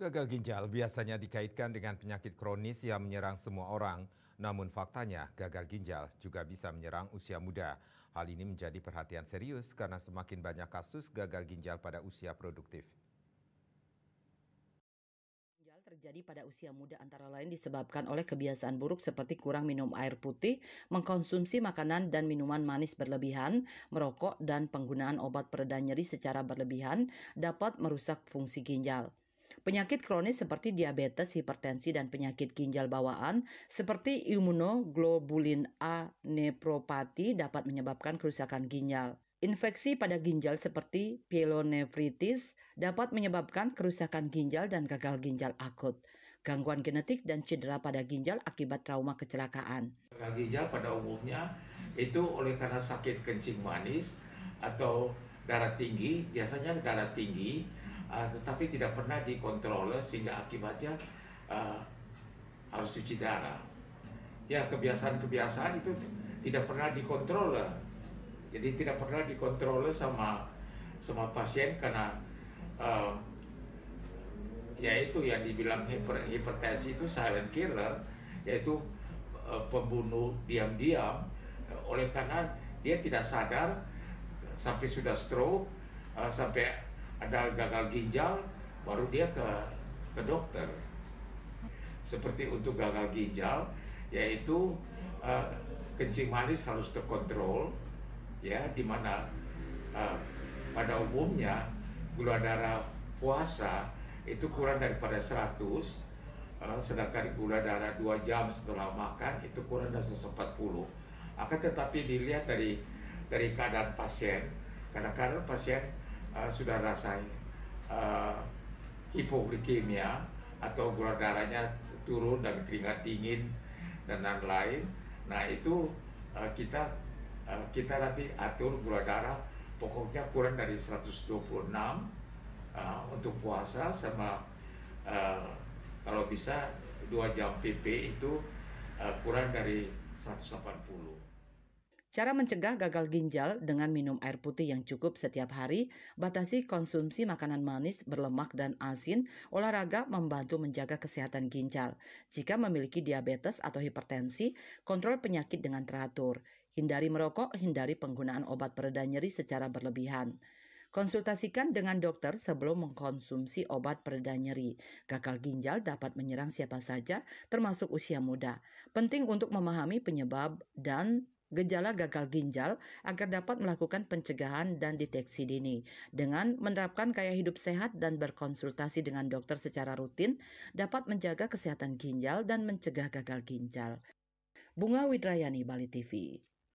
Gagal ginjal biasanya dikaitkan dengan penyakit kronis yang menyerang semua orang. Namun faktanya, gagal ginjal juga bisa menyerang usia muda. Hal ini menjadi perhatian serius karena semakin banyak kasus gagal ginjal pada usia produktif. Ginjal terjadi pada usia muda antara lain disebabkan oleh kebiasaan buruk seperti kurang minum air putih, mengkonsumsi makanan dan minuman manis berlebihan, merokok, dan penggunaan obat pereda nyeri secara berlebihan dapat merusak fungsi ginjal. Penyakit kronis seperti diabetes, hipertensi, dan penyakit ginjal bawaan seperti imunoglobulin A nefropati dapat menyebabkan kerusakan ginjal. Infeksi pada ginjal seperti pyelonefritis dapat menyebabkan kerusakan ginjal dan gagal ginjal akut, gangguan genetik dan cedera pada ginjal akibat trauma kecelakaan. Gagal ginjal pada umumnya itu oleh karena sakit kencing manis atau darah tinggi, biasanya darah tinggi, tetapi tidak pernah dikontrol sehingga akibatnya uh, harus cuci darah. Ya, kebiasaan-kebiasaan itu tidak pernah dikontrol, jadi tidak pernah dikontrol sama pasien karena uh, yaitu yang dibilang hipertensi itu silent killer, yaitu pembunuh diam-diam, oleh karena dia tidak sadar sampai sudah stroke, sampai ada gagal ginjal, baru dia ke dokter. Seperti untuk gagal ginjal, yaitu kencing manis harus terkontrol, ya, dimana pada umumnya gula darah puasa itu kurang daripada 100, sedangkan gula darah 2 jam setelah makan itu kurang dari 140. Akan tetapi dilihat dari keadaan pasien, kadang-kadang pasien sudah rasa hipoglikemia atau gula darahnya turun dan keringat dingin dan lain-lain. Nah itu kita nanti atur gula darah pokoknya kurang dari 126 untuk puasa, sama kalau bisa 2 jam PP itu kurang dari 180. Cara mencegah gagal ginjal dengan minum air putih yang cukup setiap hari, batasi konsumsi makanan manis, berlemak, dan asin, olahraga membantu menjaga kesehatan ginjal. Jika memiliki diabetes atau hipertensi, kontrol penyakit dengan teratur. Hindari merokok, hindari penggunaan obat pereda nyeri secara berlebihan. Konsultasikan dengan dokter sebelum mengkonsumsi obat pereda nyeri. Gagal ginjal dapat menyerang siapa saja, termasuk usia muda. Penting untuk memahami penyebab dan gejala gagal ginjal agar dapat melakukan pencegahan dan deteksi dini. Dengan menerapkan gaya hidup sehat dan berkonsultasi dengan dokter secara rutin, dapat menjaga kesehatan ginjal dan mencegah gagal ginjal. Bunga Widrayani, Bali TV.